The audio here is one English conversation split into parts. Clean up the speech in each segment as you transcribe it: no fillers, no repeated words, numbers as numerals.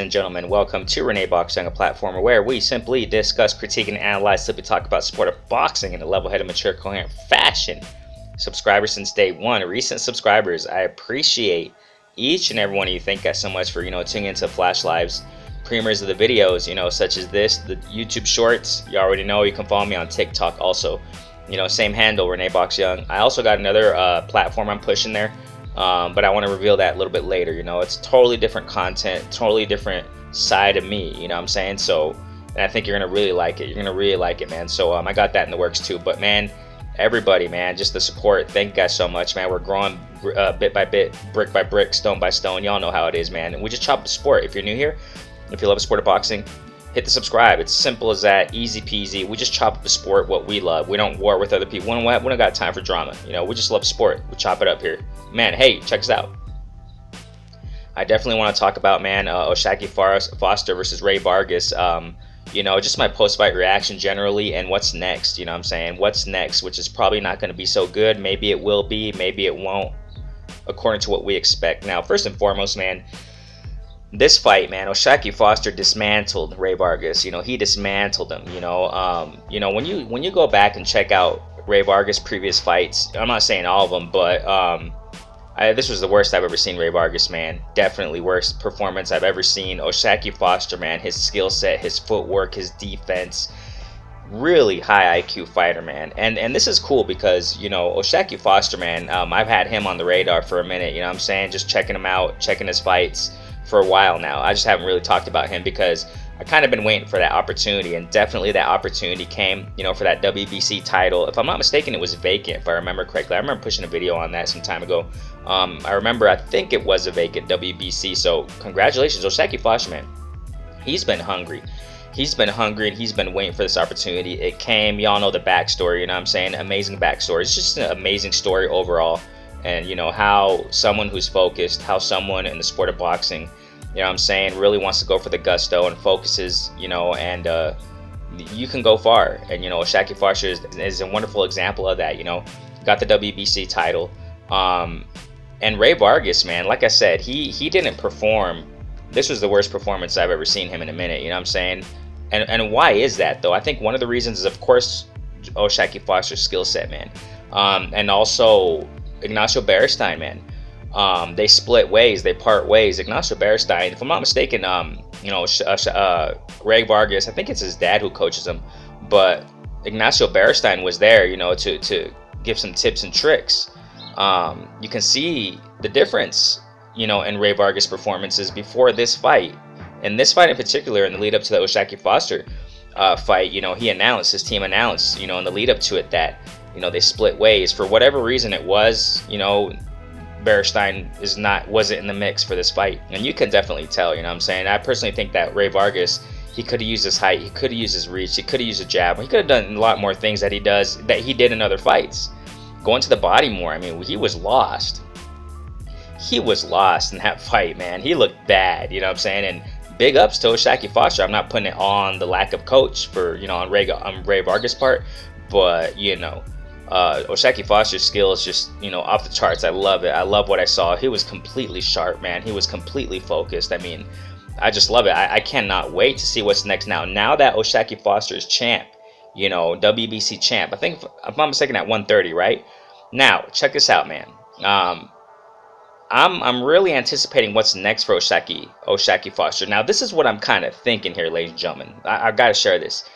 and gentlemen, welcome to RENEBOXYOUNG, a platform where we simply discuss, critique, and analyze, simply talk about sport of boxing in a level-headed, mature, coherent fashion. Subscribers since day one, recent subscribers, I appreciate each and every one of you. Thank you guys so much for, tuning into Flash Lives, premieres of the videos, such as this, the YouTube Shorts. You already know you can follow me on TikTok also. Same handle, RENEBOXYOUNG. I also got another platform I'm pushing there. But I want to reveal that a little bit later. It's totally different content, totally different side of me, what I'm saying? So, and I think you're going to really like it. You're going to really like it, man. So I got that in the works too. But man, everybody, man, just the support. Thank you guys so much, man. We're growing bit by bit, brick by brick, stone by stone. Y'all know how it is, man. And we just chop the sport. If you're new here, if you love the sport of boxing, hit the subscribe. It's simple as that, easy peasy. We just chop up the sport, what we love. We don't war with other people. We don't got time for drama. We just love sport. We chop it up here. Man, hey, check us out. I definitely want to talk about, man, O'Shaquie Foster versus Rey Vargas. Just my post-fight reaction generally, and what's next. You know what I'm saying? What's next, which is probably not going to be so good. Maybe it will be, maybe it won't, according to what we expect. Now, first and foremost, man, this fight, man, O'Shaquie Foster dismantled Rey Vargas. He dismantled him. When you go back and check out Rey Vargas' previous fights, I'm not saying all of them, but this was the worst I've ever seen Rey Vargas, man. Definitely worst performance I've ever seen. O'Shaquie Foster, man, his skill set, his footwork, his defense, really high IQ fighter, man. And this is cool because, O'Shaquie Foster, man, I've had him on the radar for a minute, what I'm saying? Just checking him out, checking his fights for a while now. I just haven't really talked about him because I kind of been waiting for that opportunity, and definitely that opportunity came, for that WBC title. If I'm not mistaken, it was vacant, if I remember correctly. I remember pushing a video on that some time ago. I think it was a vacant WBC, so congratulations, O'Shaquie Foster, man. He's been hungry. He's been hungry, and he's been waiting for this opportunity. It came. Y'all know the backstory, what I'm saying? Amazing backstory. It's just an amazing story overall. And, how someone who's focused, how someone in the sport of boxing, what I'm saying, really wants to go for the gusto and focuses, and you can go far. And, O'Shaquie Foster is a wonderful example of that, got the WBC title. And Rey Vargas, man, like I said, he didn't perform. This was the worst performance I've ever seen him in a minute, what I'm saying? And why is that, though? I think one of the reasons is, of course, O'Shaquie Foster's skill set, man. And also Ignacio Beristain, man. They split ways, they part ways. Ignacio Beristain, if I'm not mistaken, Rey Vargas, I think it's his dad who coaches him, but Ignacio Beristain was there, to give some tips and tricks. You can see the difference, in Rey Vargas' performances before this fight. And this fight in particular, in the lead up to the O'Shaquie Foster fight, his team announced, in the lead up to it that, they split ways. For whatever reason it was, Beristain wasn't in the mix for this fight. And you can definitely tell, what I'm saying? I personally think that Rey Vargas, he could have used his height, he could have used his reach, he could have used a jab, he could have done a lot more things that he did in other fights. Going to the body more, I mean, he was lost. He was lost in that fight, man. He looked bad, what I'm saying? And big ups to O'Shaquie Foster. I'm not putting it on the lack of coach for, on Rey Vargas' part, but, O'Shaquie Foster's skill is just, off the charts. I love it. I love what I saw. He was completely sharp, man. He was completely focused. I mean, I just love it. I cannot wait to see what's next now. Now that O'Shaquie Foster is champ, WBC champ. I think, if I'm not mistaken, at 130, right? Now, check this out, man. I'm really anticipating what's next for O'Shaquie Foster. Now, this is what I'm kind of thinking here, ladies and gentlemen. I've got to share this.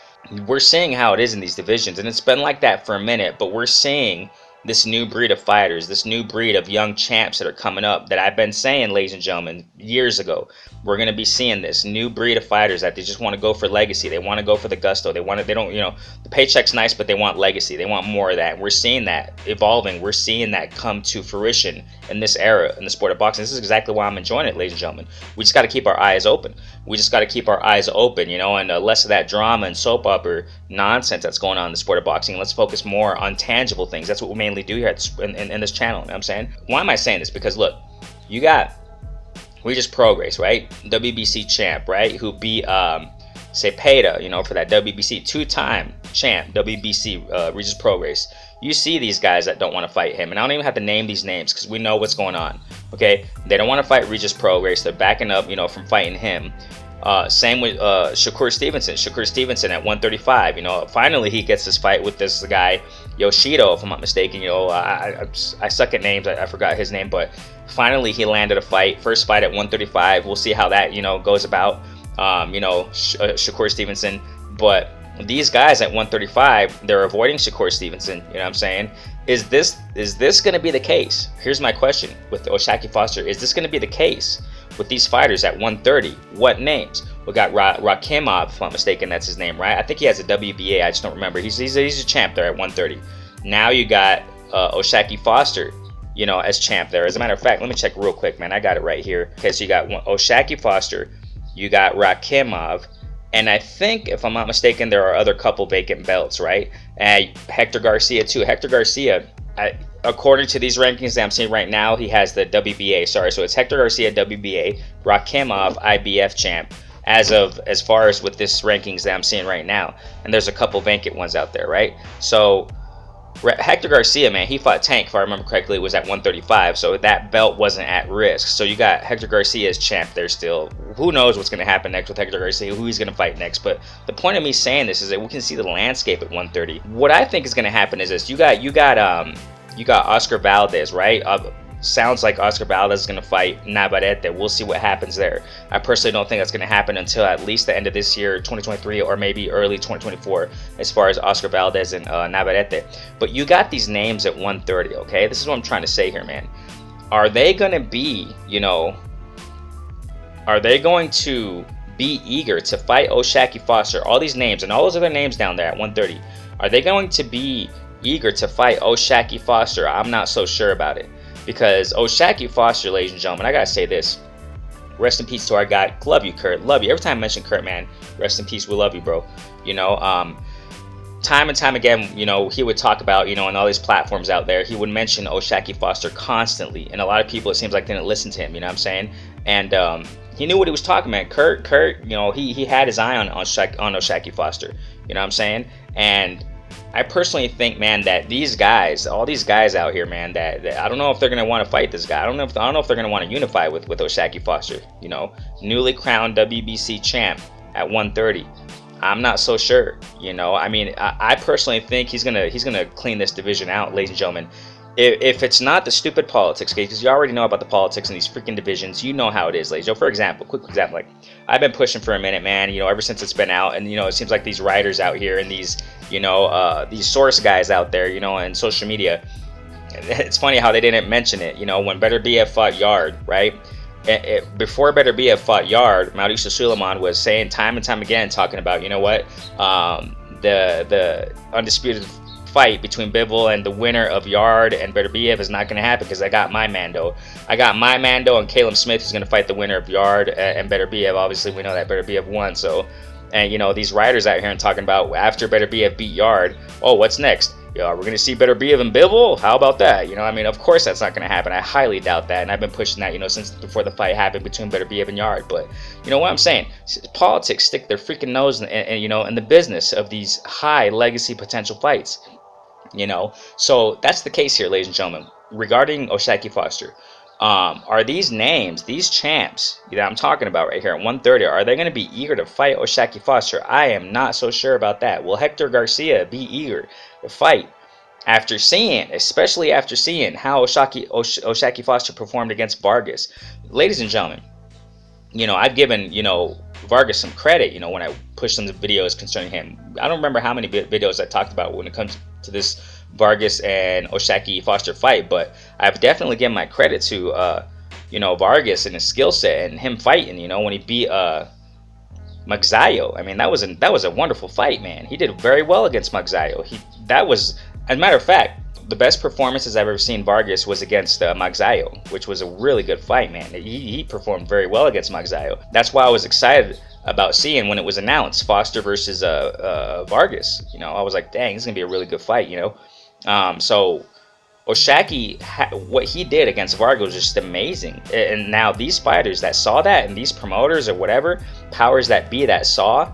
We're seeing how it is in these divisions, and it's been like that for a minute, but we're seeing this new breed of fighters, this new breed of young champs that are coming up that I've been saying, ladies and gentlemen, years ago. We're going to be seeing this new breed of fighters that they just want to go for legacy. They want to go for the gusto. They don't, the paycheck's nice, but they want legacy. They want more of that. And we're seeing that evolving. We're seeing that come to fruition in this era in the sport of boxing. This is exactly why I'm enjoying it, ladies and gentlemen. We just got to keep our eyes open. We just got to keep our eyes open, and less of that drama and soap opera nonsense that's going on in the sport of boxing. Let's focus more on tangible things. That's what we mainly do here in this channel. You know what I'm saying? Why am I saying this? Because look, we just progress, right? WBC champ, right? Who beat Cepeda, you know, for that WBC two-time champ, WBC Regis Pro Race. You see these guys that don't want to fight him, and I don't even have to name these names because we know what's going on. Okay, they don't want to fight Regis Pro Race. They're backing up, you know, from fighting him. Same with Shakur Stevenson. Shakur Stevenson at 135. You know, finally he gets this fight with this guy Yoshido, if I'm not mistaken. You know, I suck at names. I forgot his name, but finally he landed a fight. First fight at 135. We'll see how that, you know, goes about. You know, Shakur Stevenson, but these guys at 135, they're avoiding Shakur Stevenson. You know what I'm saying? Is this going to be the case? Here's my question with O'Shaquie Foster. Is this going to be the case with these fighters at 130? What names? We got Rakimov, if I'm not mistaken, that's his name, right? I think he has a WBA. I just don't remember. He's a champ there at 130. Now you got O'Shaquie Foster, you know, as champ there. As a matter of fact, let me check real quick, man. I got it right here. Okay, so you got O'Shaquie Foster, you got Rakimov, and I think, if I'm not mistaken, there are other couple vacant belts, right? And Hector Garcia too. Hector Garcia, according to these rankings that I'm seeing right now, he has the WBA. Sorry, so it's Hector Garcia WBA, Rakimov IBF champ. As far as with this rankings that I'm seeing right now, and there's a couple vacant ones out there, right? So Hector Garcia, man, he fought Tank, if I remember correctly. It was at 135, so that belt wasn't at risk. So you got Hector Garcia as champ there still. Who knows what's going to happen next with Hector Garcia, who he's going to fight next. But the point of me saying this is that we can see the landscape at 130. What I think is going to happen is this: you got Oscar Valdez, right? Sounds like Oscar Valdez is going to fight Navarrete. We'll see what happens there. I personally don't think that's going to happen until at least the end of this year, 2023, or maybe early 2024, as far as Oscar Valdez and Navarrete. But you got these names at 130, okay? This is what I'm trying to say here, man. Are they going to be, you know, are they going to be eager to fight O'Shaquie Foster? All these names and all those other names down there at 130, are they going to be eager to fight O'Shaquie Foster? I'm not so sure about it. Because O'Shaquie Foster, ladies and gentlemen, I gotta say this. Rest in peace to our guy. Love you, Kurt. Love you. Every time I mention Kurt, man, rest in peace. We love you, bro. You know, time and time again, you know, he would talk about, you know, on all these platforms out there, he would mention O'Shaquie Foster constantly. And a lot of people, it seems like, didn't listen to him, you know what I'm saying? And he knew what he was talking about. Kurt, you know, he had his eye on O'Shaquie Foster. You know what I'm saying? And I personally think, man, that these guys, all these guys out here, man, that I don't know if they're gonna want to fight this guy. I don't know if they're gonna want to unify with O'Shaquie Foster. You know, newly crowned WBC champ at 130. I'm not so sure. You know, I mean, I personally think he's gonna clean this division out, ladies and gentlemen. If it's not the stupid politics, okay, because you already know about the politics in these freaking divisions, you know how it is, ladies. So, for example, quick example, like, I've been pushing for a minute, man, you know, ever since it's been out, and, you know, it seems like these writers out here and these, you know, these source guys out there, you know, and social media, it's funny how they didn't mention it, you know, when Better BF fought Yard, right? Before Better BF fought Yard, Mauricio Suleiman was saying time and time again, talking about, you know what, the undisputed fight between Bivol and the winner of Yard and Better BF is not going to happen because I got my Mando. I got my Mando, and Caleb Smith is going to fight the winner of Yard and Better BF. Obviously, we know that Better BF won. So, and you know, these writers out here and talking about after Better BF beat Yard, oh, what's next? Yeah, we're going to see Better BF and Bivol? How about that? You know, I mean, of course that's not going to happen. I highly doubt that, and I've been pushing that, you know, since before the fight happened between Better BF and Yard. But you know what I'm saying? Politics stick their freaking nose in, you know, in the business of these high legacy potential fights. You know, so that's the case here, ladies and gentlemen, regarding O'Shaquie Foster. Are these names, these champs that I'm talking about right here at 130, are they going to be eager to fight O'Shaquie Foster? I am not so sure about that. Will Hector Garcia be eager to fight after seeing, especially after seeing how O'Shaquie Foster performed against Vargas? Ladies and gentlemen, you know, I've given, you know, Vargas some credit, you know, when I pushed some videos concerning him. I don't remember how many videos I talked about when it comes to this Vargas and O'Shaquie Foster fight, but I've definitely given my credit to, you know, Vargas and his skill set and him fighting, you know, when he beat Magsayo. I mean, that was a wonderful fight, man. He did very well against Magsayo. That was, as a matter of fact, the best performances I've ever seen Vargas was against Magsayo, which was a really good fight, man. He performed very well against Magsayo. That's why I was excited about seeing when it was announced Foster versus Vargas. You know, I was like, dang, this is gonna be a really good fight, you know. So O'Shaquie, what he did against Vargas was just amazing. And now these fighters that saw that, and these promoters or whatever powers that be that saw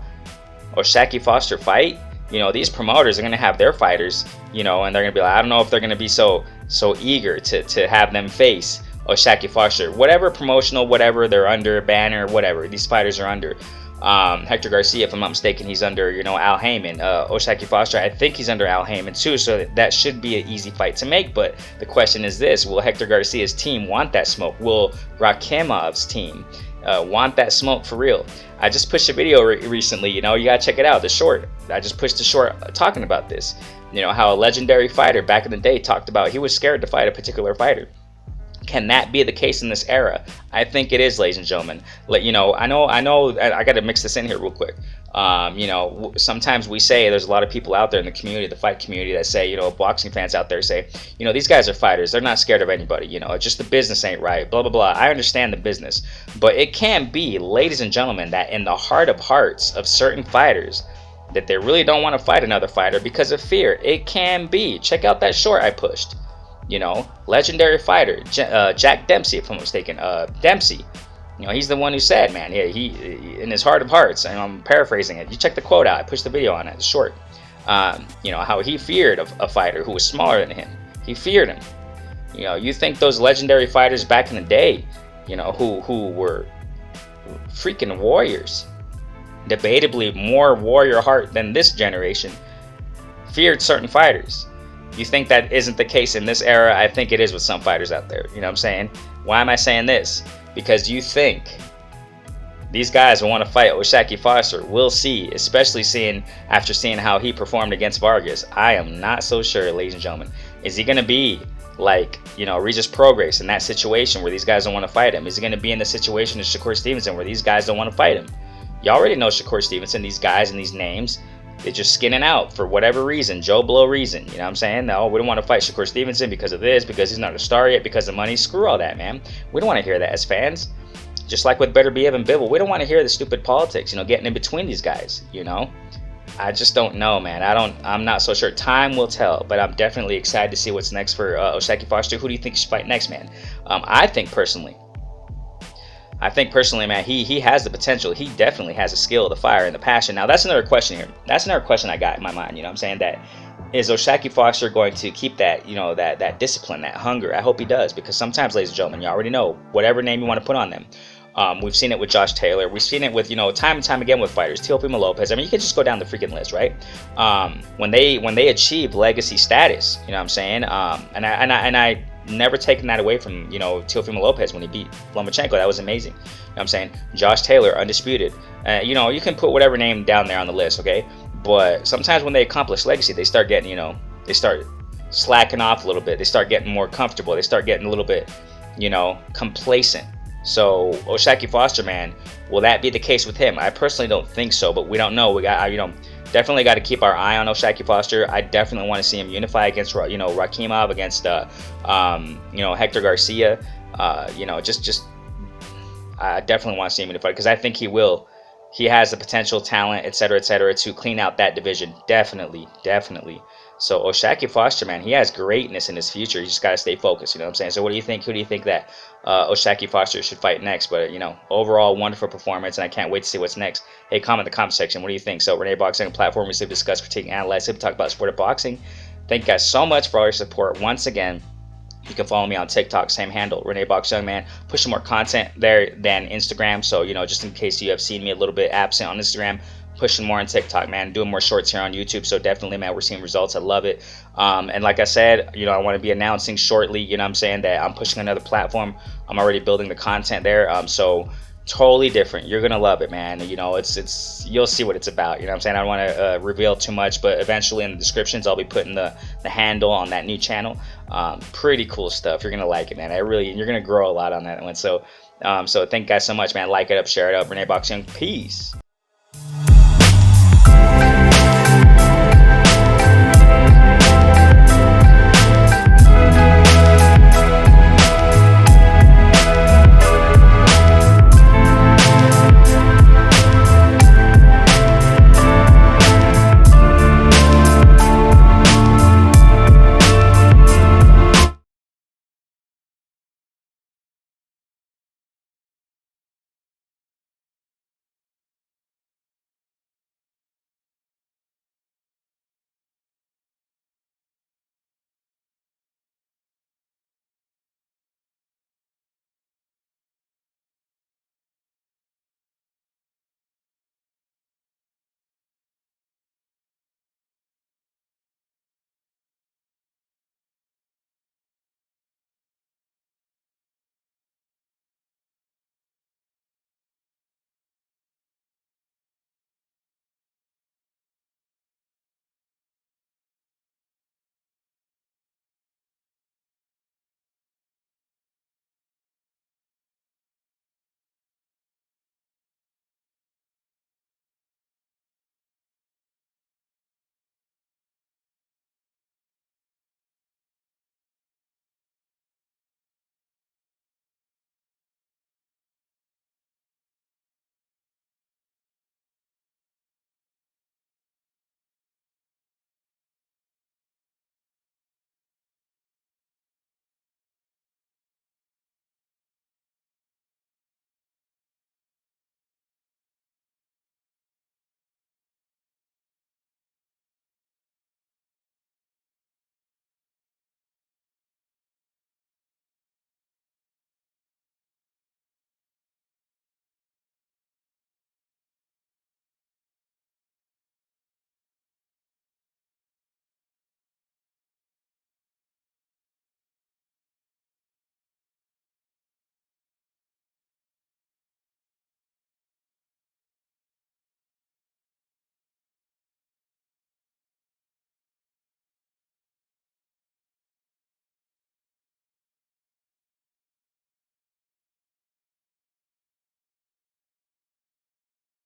Oshaki Foster fight, you know, these promoters are going to have their fighters, you know, and they're going to be like, I don't know if they're going to be so eager to have them face Oshaki Foster. Whatever promotional, whatever they're under, banner, whatever, these fighters are under. Hector Garcia, if I'm not mistaken, he's under, you know, Al Heyman. Oshaki Foster, I think he's under Al Heyman too, so that should be an easy fight to make. But the question is this: will Hector Garcia's team want that smoke? Will Rakimov's team want that smoke for real? I just pushed a video recently, you know, you gotta check it out, the short. I just pushed a short talking about this. You know, how a legendary fighter back in the day talked about he was scared to fight a particular fighter. Can that be the case in this era? I think it is, ladies and gentlemen. You know, I know, I got to mix this in here real quick. You know, sometimes we say, there's a lot of people out there in the community, the fight community, that say, you know, boxing fans out there say, you know, these guys are fighters. They're not scared of anybody. You know, just the business ain't right, blah, blah, blah. I understand the business. But it can be, ladies and gentlemen, that in the heart of hearts of certain fighters, that they really don't want to fight another fighter because of fear. It can be. Check out that short I pushed. You know, legendary fighter Jack Dempsey, if I'm mistaken. Dempsey, you know, he's the one who said, man, yeah, he in his heart of hearts, and I'm paraphrasing it. You check the quote out. I pushed the video on it. It's short. You know, how he feared a fighter who was smaller than him. He feared him. You know, you think those legendary fighters back in the day, you know, who were freaking warriors, debatably more warrior heart than this generation, feared certain fighters. You think that isn't the case in this era? I think it is with some fighters out there. You know what I'm saying? Why am I saying this? Because you think these guys will want to fight Oshaki Foster. We'll see, especially after seeing how he performed against Vargas. I am not so sure, ladies and gentlemen. Is he going to be like, you know, Regis Prograis in that situation where these guys don't want to fight him? Is he going to be in the situation of Shakur Stevenson where these guys don't want to fight him? You already know Shakur Stevenson, these guys and these names. They're just skinning out for whatever reason, Joe Blow reason. You know what I'm saying? No, we don't want to fight Shakur Stevenson because of this, because he's not a star yet, because of money. Screw all that, man. We don't want to hear that as fans. Just like with Better Be Evan Bibble, we don't want to hear the stupid politics, you know, getting in between these guys, you know? I just don't know, man. I'm not so sure. Time will tell, but I'm definitely excited to see what's next for Oshaki Foster. Who do you think should fight next, man? I think personally, man, he has the potential. He definitely has the skill, the fire, and the passion. Now, that's another question here. That's another question I got in my mind. You know what I'm saying? That is Oshaki Foster going to keep that, you know, that discipline, that hunger? I hope he does, because sometimes, ladies and gentlemen, you already know, whatever name you want to put on them. We've seen it with Josh Taylor. We've seen it with, you know, time and time again with fighters. Teofimo Lopez. I mean, you can just go down the freaking list, right? When they achieve legacy status, you know what I'm saying? And I never taken that away from, you know, Teofimo Lopez when he beat Lomachenko. That was amazing. You know what I'm saying? Josh Taylor, undisputed. You know, you can put whatever name down there on the list, okay? But sometimes when they accomplish legacy, they start getting, you know, they start slacking off a little bit. They start getting more comfortable. They start getting a little bit, you know, complacent. So Oshaki Foster, man, will that be the case with him? I personally don't think so, but we don't know. We got, you know, definitely got to keep our eye on Oshaki Foster. I definitely want to see him unify against, you know, Rakimov, against, you know, Hector Garcia. You know, just I definitely want to see him unify, because I think he will. He has the potential, talent, etc., to clean out that division. Definitely. So Oshaki Foster, man, he has greatness in his future. You just got to stay focused, you know what I'm saying? So what do you think? Who do you think that Oshaki Foster should fight next? But, you know, overall, wonderful performance, and I can't wait to see what's next. Hey, comment in the comment section. What do you think? So ReneBoxYoung, platform we simply discuss, critique, analyze, simply talk about sport of boxing. Thank you guys so much for all your support. Once again, you can follow me on TikTok, same handle, ReneBoxYoung, man. Pushing more content there than Instagram. So, you know, just in case you have seen me a little bit absent on Instagram, pushing more on TikTok, man. Doing more shorts here on YouTube. So definitely, man, we're seeing results. I love it. And like I said, you know, I want to be announcing shortly, you know what I'm saying, that I'm pushing another platform. I'm already building the content there. So totally different. You're gonna love it, man. You know, it's you'll see what it's about. You know what I'm saying? I don't want to reveal too much, but eventually in the descriptions I'll be putting the handle on that new channel. Pretty cool stuff. You're gonna like it, man. You're gonna grow a lot on that one. So so thank you guys so much, man. Like it up, share it up. ReneBoxYoung, peace.